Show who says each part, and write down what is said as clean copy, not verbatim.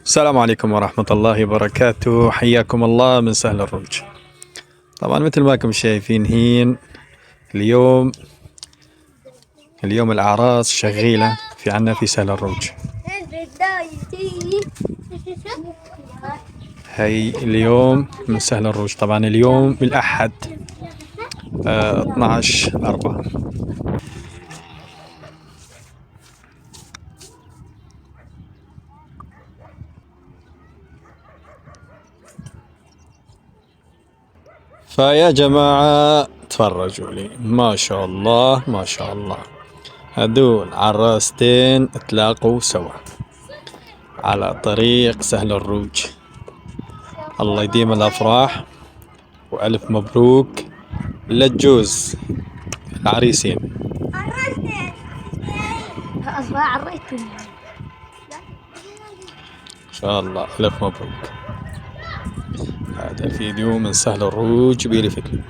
Speaker 1: السلام عليكم ورحمة الله وبركاته، حياكم الله من سهل الروج. طبعا مثل ما انكم شايفين هين اليوم الأعراس شغيلة في سهل الروج. هي اليوم من سهل الروج، طبعا اليوم الأحد 12/4. فيا جماعة تفرجوا لي، ما شاء الله ما شاء الله، هذول عراستين تلاقوا سوا على طريق سهل الروج. الله يديم الأفراح وألف مبروك للجوز العريسين. إن شاء الله ألف مبروك. هذا الفيديو من سهل الروج بيرفكلي.